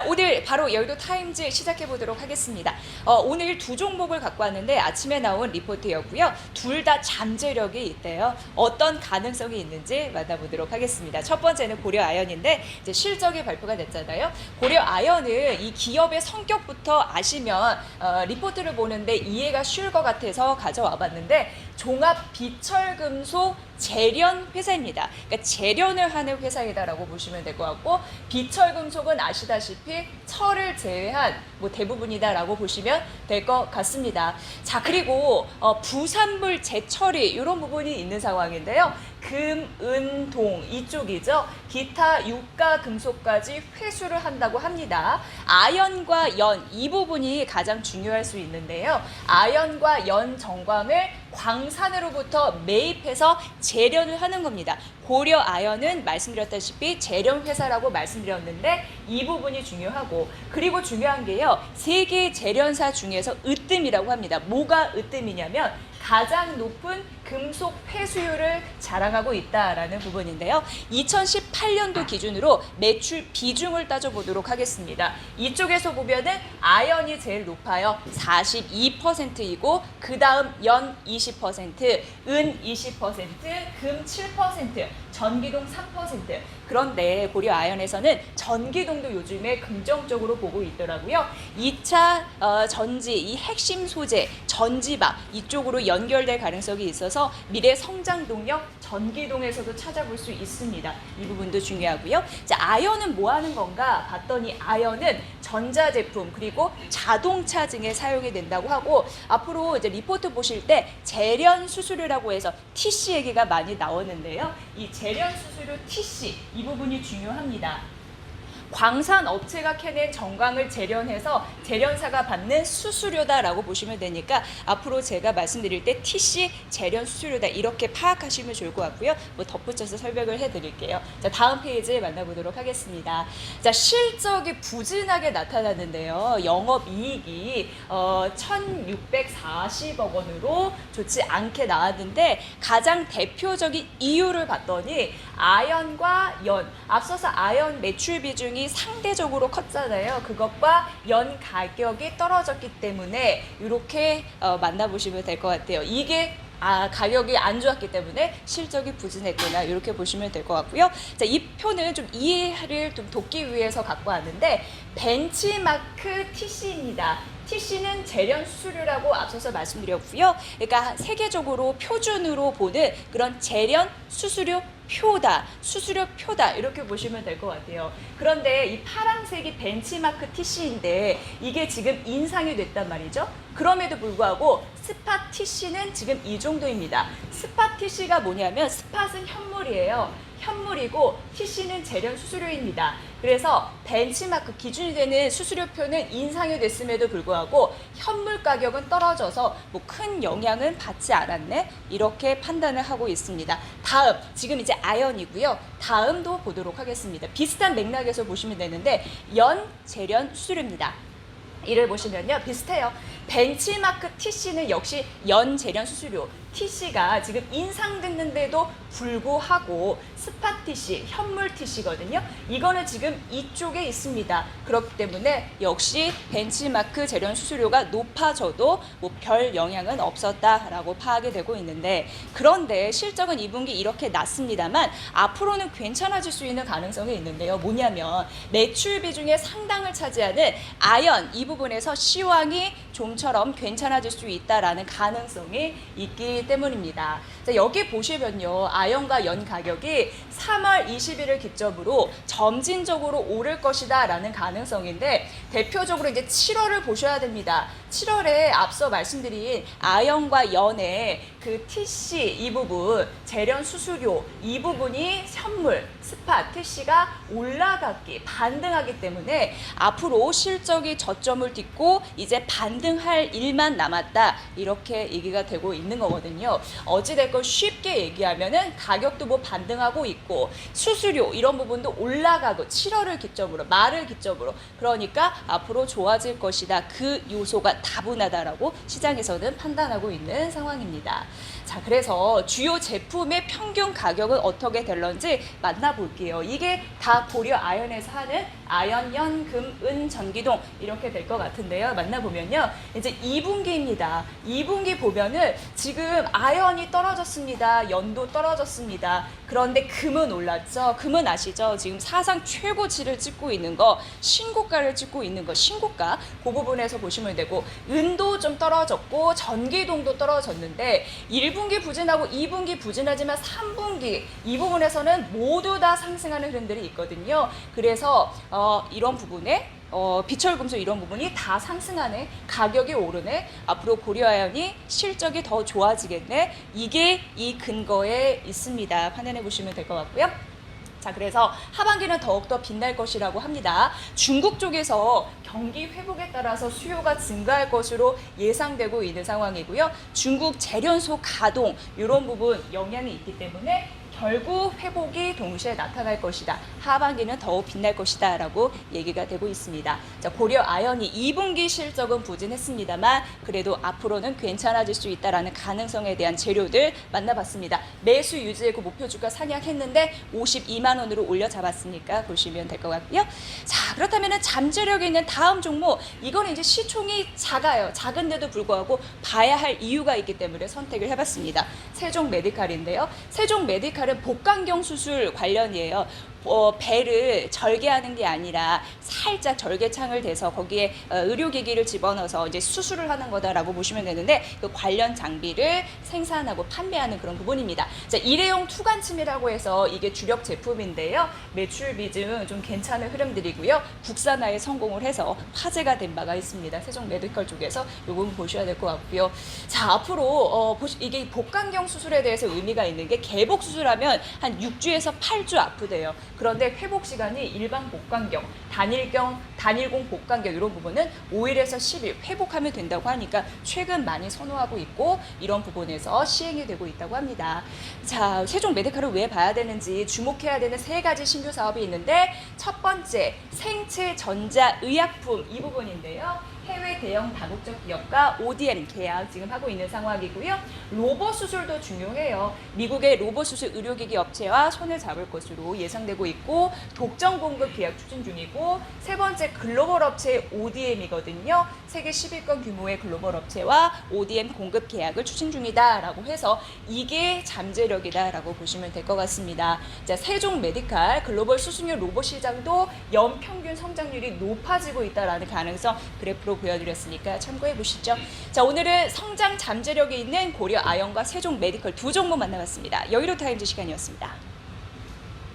오늘 바로 여의도 타임즈 시작해 보도록 하겠습니다. 오늘 두 종목을 갖고 왔는데 아침에 나온 리포트였고요. 둘 다 잠재력이 있대요. 어떤 가능성이 있는지 만나보도록 하겠습니다. 첫 번째는 고려아연인데 이제 실적이 발표가 됐잖아요. 고려아연은 이 기업의 성격부터 아시면 리포트를 보는데 이해가 쉬울 것 같아서 가져와 봤는데 종합 비철금속 재련 회사입니다. 그러니까 재련을 하는 회사이다라고 보시면 될 것 같고, 비철금속은 아시다시피 철을 제외한 뭐 대부분이다라고 보시면 될 것 같습니다. 자, 그리고 부산물 재처리 이런 부분이 있는 상황인데요. 금, 은, 동 이쪽이죠. 기타 유가 금속까지 회수를 한다고 합니다. 아연과 연 이 부분이 가장 중요할 수 있는데요. 아연과 연 정광을 광산으로부터 매입해서 재련을 하는 겁니다. 고려아연은 말씀드렸다시피 재련회사라고 말씀드렸는데 이 부분이 중요하고, 그리고 중요한 게요. 세계 재련사 중에서 으뜸이라고 합니다. 뭐가 으뜸이냐면 가장 높은 금속 회수율을 자랑하고 있다라는 부분인데요. 2018년도 기준으로 매출 비중을 따져보도록 하겠습니다. 이쪽에서 보면은 아연이 제일 높아요. 42%이고 그 다음 연 20%, 은 20%, 금 7%, 전기동 3%. 그런데 고려아연에서는 전기동도 요즘에 긍정적으로 보고 있더라고요. 2차 전지, 이 핵심 소재, 전지바 이쪽으로 연결될 가능성이 있어서 미래 성장 동력 전기동에서도 찾아볼 수 있습니다. 이 부분도 중요하고요. 자, 아연은 뭐 하는 건가 봤더니 아연은 전자제품 그리고 자동차 등에 사용이 된다고 하고, 앞으로 이제 리포트 보실 때 재련 수수료라고 해서 TC 얘기가 많이 나오는데요. 이 재련 수수료 TC 이 부분이 중요합니다. 광산 업체가 캐낸 정광을 재련해서 재련사가 받는 수수료다라고 보시면 되니까 앞으로 제가 말씀드릴 때 TC 재련 수수료다 이렇게 파악하시면 좋을 것 같고요. 뭐 덧붙여서 설명을 해드릴게요. 자, 다음 페이지 만나보도록 하겠습니다. 자, 실적이 부진하게 나타났는데요. 영업이익이 1,640억 원으로 좋지 않게 나왔는데 가장 대표적인 이유를 봤더니 아연과 연, 앞서서 아연 매출 비중이 상대적으로 컸잖아요. 그것과 연 가격이 떨어졌기 때문에 이렇게 만나보시면 될 것 같아요. 이게 가격이 안 좋았기 때문에 실적이 부진했구나 이렇게 보시면 될 것 같고요. 자, 이 표는 좀 이해를 좀 돕기 위해서 갖고 왔는데 벤치마크 TC입니다. TC는 재련 수수료라고 앞서서 말씀드렸고요. 그러니까 세계적으로 표준으로 보는 그런 재련 수수료 표다, 수수료 표다 이렇게 보시면 될 것 같아요. 그런데 이 파란색이 벤치마크 TC인데 이게 지금 인상이 됐단 말이죠. 그럼에도 불구하고 스팟 TC는 지금 이 정도입니다. 스팟 TC가 뭐냐면 스팟은 현물이에요. 현물이고 TC는 재련 수수료입니다. 그래서 벤치마크 기준이 되는 수수료표는 인상이 됐음에도 불구하고 현물 가격은 떨어져서 뭐 큰 영향은 받지 않았네 이렇게 판단을 하고 있습니다. 다음 지금 이제 아연이고요. 다음도 보도록 하겠습니다. 비슷한 맥락에서 보시면 되는데 연 재련 수수료입니다. 이를 보시면요 비슷해요. 벤치마크 TC는 역시 연 재련 수수료 TC가 지금 인상됐는데도 불구하고 스팟 TC, 현물 TC거든요. 이거는 지금 이쪽에 있습니다. 그렇기 때문에 역시 벤치마크 재련 수수료가 높아져도 뭐 별 영향은 없었다라고 파악이 되고 있는데, 그런데 실적은 2분기 이렇게 났습니다만 앞으로는 괜찮아질 수 있는 가능성이 있는데요. 뭐냐면 매출 비중의 상당을 차지하는 아연 이 부분에서 시황이 좀처럼 괜찮아질 수 있다라는 가능성이 있기 때문입니다. 자, 여기 보시면요. 아연과 연 가격이 3월 20일을 기점으로 점진적으로 오를 것이다 라는 가능성인데, 대표적으로 이제 7월을 보셔야 됩니다. 7월에 앞서 말씀드린 아연과 연의 그 TC 이 부분, 재련 수수료 이 부분이 현물, 스팟, TC가 올라갔기, 반등하기 때문에 앞으로 실적이 저점을 딛고 이제 반등할 일만 남았다 이렇게 얘기가 되고 있는 거거든요. 어찌됐건 쉽게 얘기하면은 가격도 뭐 반등하고 있고 수수료 이런 부분도 올라가고 7월을 기점으로 말을 기점으로, 그러니까 앞으로 좋아질 것이다. 그 요소가 다분하다라고 시장에서는 판단하고 있는 상황입니다. 자, 그래서 주요 제품의 평균 가격은 어떻게 될런지 만나볼게요. 이게 다 고려아연에서 하는 아연, 연, 금, 은, 전기동 이렇게 될 것 같은데요. 만나보면요. 이제 2분기입니다. 2분기 보면은 지금 아연이 떨어졌습니다. 연도 떨어졌습니다. 그런데 금은 올랐죠. 금은 아시죠? 지금 사상 최고치를 찍고 있는 거, 신고가를 찍고 있는 거, 신고가 그 부분에서 보시면 되고, 은도 좀 떨어졌고 전기동도 떨어졌는데 1분기 부진하고 2분기 부진하지만 3분기 이 부분에서는 모두 다 상승하는 흐름들이 있거든요. 그래서 이런 부분에 비철금속 이런 부분이 다 상승하네, 가격이 오르네, 앞으로 고려아연이 실적이 더 좋아지겠네, 이게 이 근거에 있습니다. 판단해 보시면 될 것 같고요. 자, 그래서 하반기는 더욱더 빛날 것이라고 합니다. 중국 쪽에서 경기 회복에 따라서 수요가 증가할 것으로 예상되고 있는 상황이고요. 중국 재련소 가동 이런 부분 영향이 있기 때문에 결국 회복이 동시에 나타날 것이다. 하반기는 더욱 빛날 것이다 라고 얘기가 되고 있습니다. 자, 고려아연이 2분기 실적은 부진했습니다만 그래도 앞으로는 괜찮아질 수 있다는 가능성에 대한 재료들 만나봤습니다. 매수 유지하고 목표 주가 상향했는데 52만 원으로 올려 잡았으니까 보시면 될 것 같고요. 자, 그렇다면 잠재력 있는 다음 종목, 이거는 이제 시총이 작아요. 작은데도 불구하고 봐야 할 이유가 있기 때문에 선택을 해봤습니다. 세종 메디칼인데요. 세종 메디칼은 복강경 수술 관련이에요. 배를 절개하는 게 아니라 살짝 절개창을 대서 거기에 의료기기를 집어넣어서 이제 수술을 하는 거다라고 보시면 되는데 그 관련 장비를 생산하고 판매하는 그런 부분입니다. 자, 일회용 투관침이라고 해서 이게 주력 제품인데요. 매출 비중 좀 괜찮은 흐름들이고요. 국산화에 성공을 해서 화제가 된 바가 있습니다. 세종 메디컬 쪽에서 이 부분 보셔야 될 것 같고요. 자, 앞으로 이게 복강경 수술에 대해서 의미가 있는 게 개복 수술하면 한 6주에서 8주 아프대요. 그런데 회복 시간이 일반 복강경, 단일공 복강경 이런 부분은 5일에서 10일 회복하면 된다고 하니까 최근 많이 선호하고 있고 이런 부분에서 시행이 되고 있다고 합니다. 자, 세종 메디칼을 왜 봐야 되는지 주목해야 되는 3가지 신규 사업이 있는데 첫 번째, 생체 전자 의약품 이 부분인데요. 해외 대형 다국적 기업과 ODM 계약 지금 하고 있는 상황이고요. 로봇 수술도 중요해요. 미국의 로봇 수술 의료기기 업체와 손을 잡을 것으로 예상되고 있고 독점 공급 계약 추진 중이고, 세 번째 글로벌 업체 ODM이거든요. 세계 10위권 규모의 글로벌 업체와 ODM 공급 계약을 추진 중이다라고 해서 이게 잠재력이다라고 보시면 될 것 같습니다. 자, 세종 메디칼 글로벌 수승용 로봇 시장도 연평균 성장률이 높아지고 있다라는 가능성 그래프로 보여드렸으니까 참고해 보시죠. 자, 오늘은 성장 잠재력이 있는 고려아연과 세종 메디컬 두 종목 만나봤습니다. 여의도 타임즈 시간이었습니다.